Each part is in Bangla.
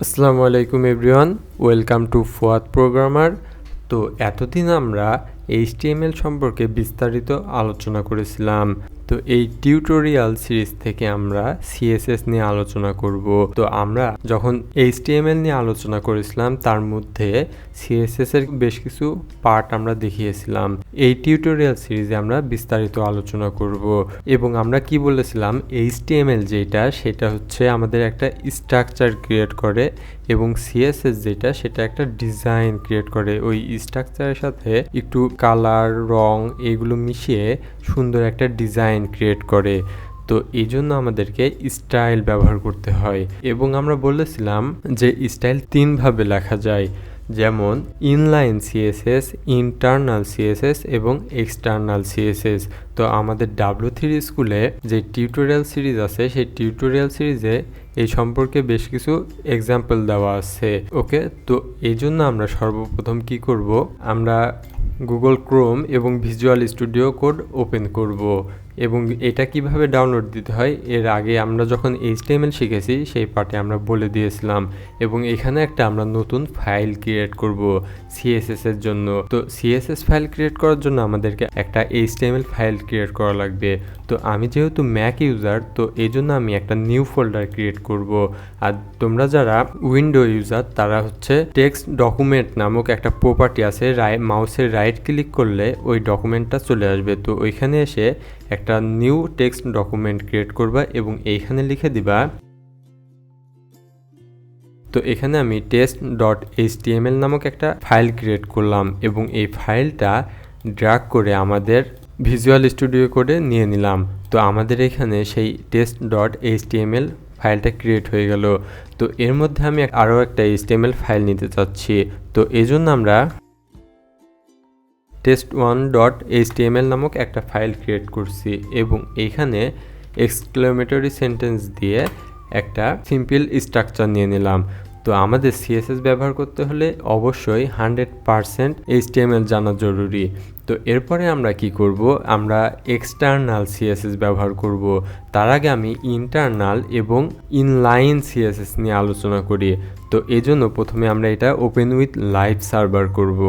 আসসালামু আলাইকুম এভরিওয়ান, ওয়েলকাম টু Fuad-Programmer। তো এতদিন আমরা HTML সম্পর্কে বিস্তারিত আলোচনা করেছিলাম। তো এই টিউটোরিয়াল সিরিজ থেকে আমরা CSS নিয়ে আলোচনা করব। তো আমরা যখন HTML নিয়ে আলোচনা করেছিলাম তার মধ্যে CSS এর বেশ কিছু পার্ট আমরা দেখিয়েছিলাম। এই টিউটোরিয়াল সিরিজে আমরা বিস্তারিত আলোচনা করব এবং আমরা কি বলেছিলাম, HTML যেটা সেটা হচ্ছে আমাদের একটা স্ট্রাকচার ক্রিয়েট করে এবং CSS যেটা সেটা একটা ডিজাইন ক্রিয়েট করে। ওই স্ট্রাকচারের সাথে একটু কালার, রং এগুলো মিশিয়ে সুন্দর একটা ডিজাইন ক্রিয়েট করে। তো এই জন্য আমাদেরকে স্টাইল ব্যবহার করতে হয় এবং আমরা বলেছিলাম যে স্টাইল তিনভাবে লেখা যায়, যেমন ইনলাইন CSS, ইন্টারনাল CSS এবং এক্সটার্নাল CSS। তো আমাদের W3 স্কুলে যে টিউটোরিয়াল সিরিজ আছে সেই টিউটোরিয়াল সিরিজে এই সম্পর্কে বেশ কিছু এক্সাম্পল দেওয়া আছে। ওকে, তো এই জন্য আমরা সর্বপ্রথম কি করব, আমরা গুগল ক্রোম এবং ভিজুয়াল স্টুডিও কোড ওপেন করব এবং এটা কিভাবে ডাউনলোড দিতে হয় এর আগে আমরা যখন HTML শিখেছি সেই পার্টে আমরা বলে দিয়েছিলাম এবং এখানে একটা আমরা নতুন ফাইল ক্রিয়েট করব CSS এর জন্য। তো CSS ফাইল ক্রিয়েট করার জন্য আমাদেরকে একটা HTML ফাইল ক্রিয়েট করা লাগবে। তো আমি যেহেতু ম্যাক ইউজার, তো এই জন্য আমি একটা নিউ ফোল্ডার ক্রিয়েট করব। আর তোমরা যারা উইন্ডো ইউজার তারা হচ্ছে টেক্সট ডকুমেন্ট নামক একটা প্রপার্টি আছে, মাউসের রাইট ক্লিক করলে ওই ডকুমেন্টটা চলে আসবে। তো ওইখানে এসে একটা নিউ টেক্সট ডকুমেন্ট ক্রিয়েট করবা এবং এইখানে লিখে দিবা। তো এখানে আমি test.html নামক একটা ফাইল ক্রিয়েট করলাম এবং এই ফাইলটা ড্র্যাগ করে আমাদের ভিজুয়াল স্টুডিও কোডে নিয়ে নিলাম। তো আমাদের এখানে সেই test.html ফাইলটা ক্রিয়েট হয়ে গেল। তো এর মধ্যে আমি আরও একটা HTML ফাইল নিতে চাচ্ছি। তো এই জন্য আমরা test1.html নামক একটা ফাইল ক্রিয়েট করছি এবং এইখানে এক্সক্লেমেটরি সেন্টেন্স দিয়ে একটা সিম্পল স্ট্রাকচার নিয়ে নিলাম। তো আমাদের CSS ব্যবহার করতে হলে অবশ্যই 100% HTML জানা জরুরি। তো এরপরে আমরা কি করব, আমরা এক্সটার্নাল CSS ব্যবহার করব। তার আগে আমি ইন্টারনাল এবং ইনলাইন CSS নিয়ে আলোচনা করি। তো এজন্য প্রথমে আমরা এটা ওপেন উইথ লাইভ সার্ভার করব।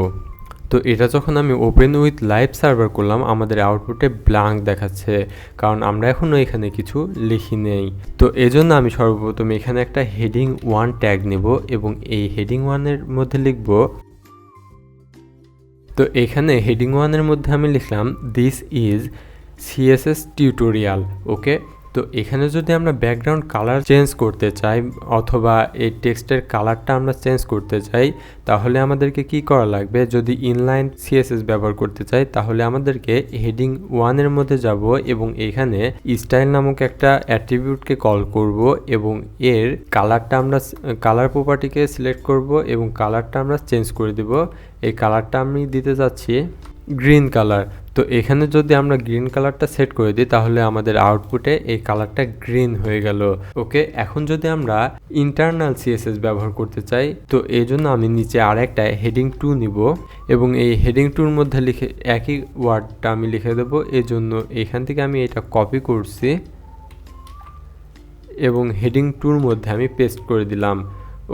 তো এটা যখন আমি ওপেন উইথ লাইভ সার্ভার করলাম আমাদের আউটপুটে ব্ল্যাঙ্ক দেখাচ্ছে, কারণ আমরা এখনও এখানে কিছু লিখি নেই। তো এজন্য আমি সর্বপ্রথম এখানে একটা হেডিং 1 ট্যাগ নেব এবং এই হেডিং 1-এর মধ্যে লিখব। তো এখানে হেডিং 1-এর মধ্যে আমি লিখলাম দিস ইজ CSS টিউটোরিয়াল। ওকে, তো এখানে যদি আমরা ব্যাকগ্রাউন্ড কালার চেঞ্জ করতে চাই অথবা এই টেক্সটের কালারটা আমরা চেঞ্জ করতে চাই তাহলে আমাদেরকে কি করা লাগবে, যদি ইনলাইন CSS ব্যবহার করতে চাই তাহলে আমাদেরকে হেডিং 1-এর মধ্যে যাব এবং এখানে স্টাইল নামক একটা অ্যাট্রিবিউটকে কল করব এবং এর কালারটা আমরা কালার প্রপার্টিকে সিলেক্ট করব এবং কালারটা আমরা চেঞ্জ করে দেব। এই কালারটা আমি দিতে যাচ্ছি গ্রিন কালার। তো এখানে যদি আমরা গ্রিন কালারটা সেট করে দিই তাহলে আমাদের আউটপুটে এই কালারটা গ্রিন হয়ে গেল। ওকে, এখন যদি আমরা ইন্টারনাল CSS ব্যবহার করতে চাই তো এই জন্য আমি নিচে আর একটা হেডিং 2 নিব এবং এই হেডিং 2-র মধ্যে লিখে একই ওয়ার্ডটা আমি লিখে দেব। এই জন্য এখান থেকে আমি এটা কপি করছি এবং হেডিং 2-র মধ্যে আমি পেস্ট করে দিলাম।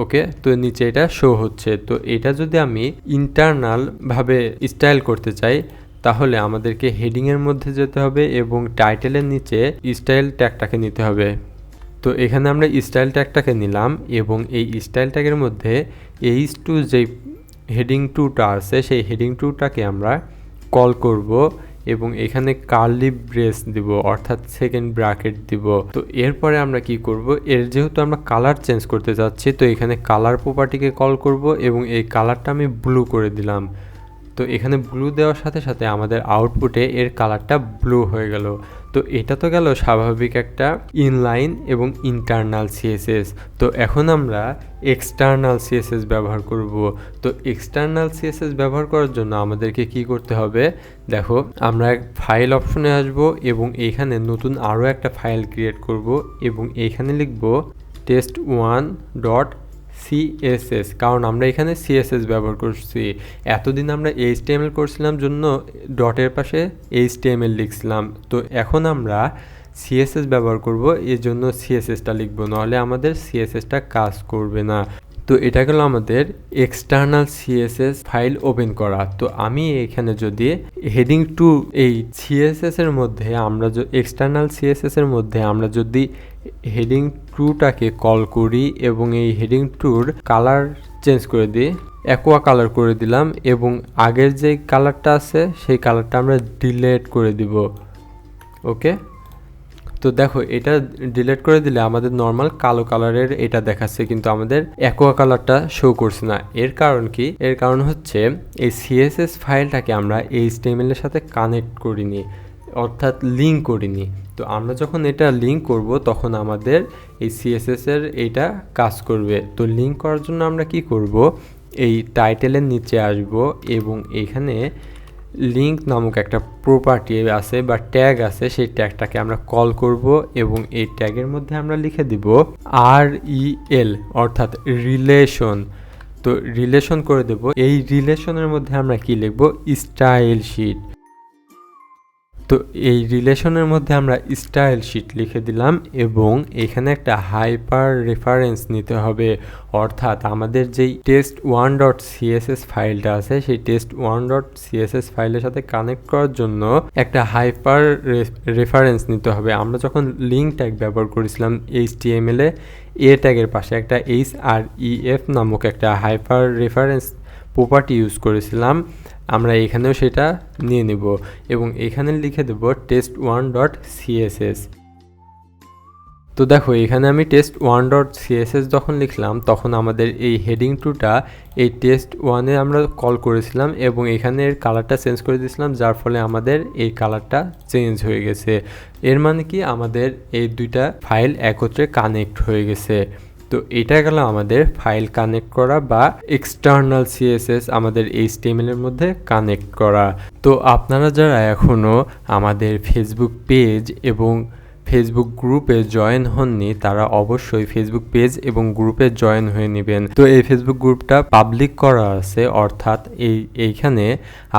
ওকে, তো নিচে এটা শো হচ্ছে। তো এটা যদি আমি ইন্টারনাল ভাবে স্টাইল করতে চাই তাহলে আমাদেরকে হেডিংয়ের মধ্যে যেতে হবে এবং টাইটেলের নিচে স্টাইল ট্যাগটাকে নিতে হবে। তো এখানে আমরা স্টাইল ট্যাগটাকে নিলাম এবং এই স্টাইল ট্যাগের মধ্যে H2 যে হেডিং 2টা আছে সেই হেডিং 2টাকে আমরা কল করব এবং এখানে কার্লি ব্রেস দিব অর্থাৎ সেকেন্ড ব্র্যাকেট দিব। তো এরপরে আমরা কি করব, এর যেহেতু আমরা কালার চেঞ্জ করতে যাচ্ছি তো এখানে কালার প্রপার্টিকে কল করব এবং এই কালারটা আমি ব্লু করে দিলাম। তো এখানে ব্লু দেওয়ার সাথে সাথে আমাদের আউটপুটে এর কালারটা ব্লু হয়ে গেল। তো এটা তো গেল স্বাভাবিক একটা ইনলাইন এবং ইন্টারনাল CSS। তো এখন আমরা এক্সটার্নাল CSS ব্যবহার করব। তো এক্সটার্নাল CSS ব্যবহার করার জন্য আমাদেরকে কি করতে হবে, দেখো আমরা ফাইল অপশনে আসব এবং এইখানে নতুন আরও একটা ফাইল ক্রিয়েট করব এবং এইখানে লিখব test1.CSS, কারণ আমরা এখানে CSS ব্যবহার করছি। এতদিন আমরা HTML করছিলাম জন্য ডটের পাশে HTML লিখছিলাম। তো এখন আমরা CSS ব্যবহার করব, এর জন্য CSSটা লিখব, নাহলে আমাদের CSSটা কাজ করবে না। তো এটা গেল আমাদের এক্সটার্নাল সিএসএস ফাইল ওপেন করা। তো আমি এখানে যদি হেডিং টু এই সিএসএস এর মধ্যে আমরা এক্সটার্নাল সিএসএস এর মধ্যে আমরা যদি হেডিং টুটাকে কল করি এবং এই হেডিং টুর কালার চেঞ্জ করে দিই, অ্যাকোয়া কালার করে দিলাম এবং আগের যে কালারটা আছে সেই কালারটা আমরা ডিলিট করে দিব। ওকে, তো দেখো এটা ডিলিট করে দিলে আমাদের নর্মাল কালো কালারের এটা দেখাচ্ছে, কিন্তু আমাদের অ্যাকোয়া কালারটা শো করছে না। এর কারণ কি? এর কারণ হচ্ছে এই সিএসএস ফাইলটাকে আমরা এইচটিএমএল এর সাথে কানেক্ট করিনি, অর্থাৎ লিঙ্ক করিনি। তো আমরা যখন এটা লিঙ্ক করব তখন আমাদের এই সিএসএস এর এটা কাজ করবে। তো লিঙ্ক করার জন্য আমরা কি করব, এই টাইটেলের নিচে আসব এবং এখানে লিঙ্ক নামক একটা প্রপার্টি আছে বা ট্যাগ আছে, সেই ট্যাগটাকে আমরা কল করব এবং এই ট্যাগের মধ্যে আমরা লিখে দিব REL অর্থাৎ রিলেশন। তো রিলেশন করে দেব। এই রিলেশনের মধ্যে আমরা কি লিখব, স্টাইল শিট। তো এই রিলেশনের মধ্যে আমরা স্টাইল শিট লিখে দিলাম এবং এখানে একটা হাইপার রেফারেন্স নিতে হবে, অর্থাৎ আমাদের যেই test1.css ফাইলটা আছে সেই test1.css ফাইলের সাথে কানেক্ট করার জন্য একটা হাইপার রেফারেন্স নিতে হবে। আমরা যখন লিঙ্ক ট্যাগ ব্যবহার করেছিলাম HTML এ ট্যাগের পাশে একটা href নামক একটা হাইপার রেফারেন্স প্রপার্টি ইউজ করেছিলাম, আমরা এখানেও সেটা নিয়ে নেব এবং এখানে লিখে দেব test1.css। তো দেখো এখানে আমি test1.css যখন লিখলাম তখন আমাদের এই হেডিং টুটা এই test1-এ আমরা কল করেছিলাম এবং এখানে এর কালারটা চেঞ্জ করে দিয়েছিলাম, যার ফলে আমাদের এই কালারটা চেঞ্জ হয়ে গেছে। এর মানে কি, আমাদের এই দুইটা ফাইল একত্রে কানেক্ট হয়ে গেছে। তো এটা গেল আমাদের ফাইল কানেক্ট করা বা এক্সটার্নাল সিএসএস আমাদের এইচটিএমএল এর মধ্যে কানেক্ট করা। তো আপনারা যারা এখনও আমাদের ফেসবুক পেজ এবং ফেসবুক গ্রুপে জয়েন হননি তারা অবশ্যই ফেসবুক পেজ এবং গ্রুপে জয়েন হয়ে নেবেন। তো এই ফেসবুক গ্রুপটা পাবলিক করা আছে, অর্থাৎ এইখানে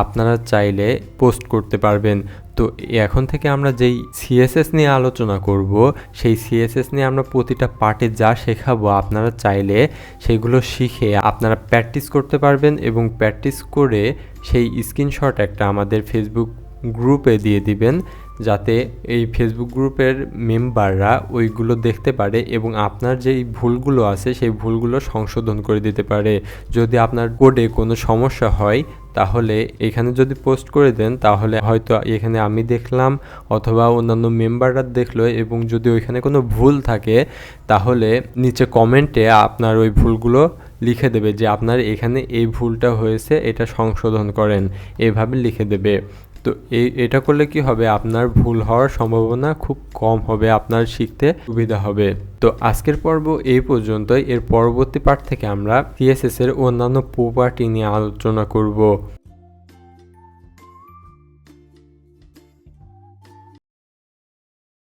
আপনারা চাইলে পোস্ট করতে পারবেন। তো এখন থেকে আমরা যেই সিএসএস নিয়ে আলোচনা করব সেই সিএসএস নিয়ে আমরা প্রতিটা পার্টে যা শেখাবো আপনারা চাইলে সেগুলো শিখে আপনারা প্র্যাকটিস করতে পারবেন এবং প্র্যাকটিস করে সেই স্ক্রিনশট একটা আমাদের ফেসবুক গ্রুপে দিয়ে দিবেন, যাতে এই ফেসবুক গ্রুপের মেম্বাররা ওইগুলো দেখতে পারে এবং আপনার যেই ভুলগুলো আছে সেই ভুলগুলো সংশোধন করে দিতে পারে। যদি আপনার কোডে কোনো সমস্যা হয় তাহলে এখানে যদি পোস্ট করে দেন তাহলে হয়তো এখানে আমি দেখলাম অথবা অন্যান্য মেম্বাররা দেখলো, এবং যদি ওইখানে কোনো ভুল থাকে তাহলে নিচে কমেন্টে আপনার ওই ভুলগুলো লিখে দেবে যে আপনার এখানে এই ভুলটা হয়েছে, এটা সংশোধন করেন, এভাবে লিখে দেবে। তো এটা করলে কি হবে, আপনার ভুল হওয়ার সম্ভাবনা খুব কম হবে, আপনার শিখতে সুবিধা হবে। তো আজকের পর্ব এই পর্যন্তই। এর পরবর্তী পার্ট থেকে আমরা সিএসএস এর অন্যান্য প্রপার্টি নিয়ে আলোচনা করব।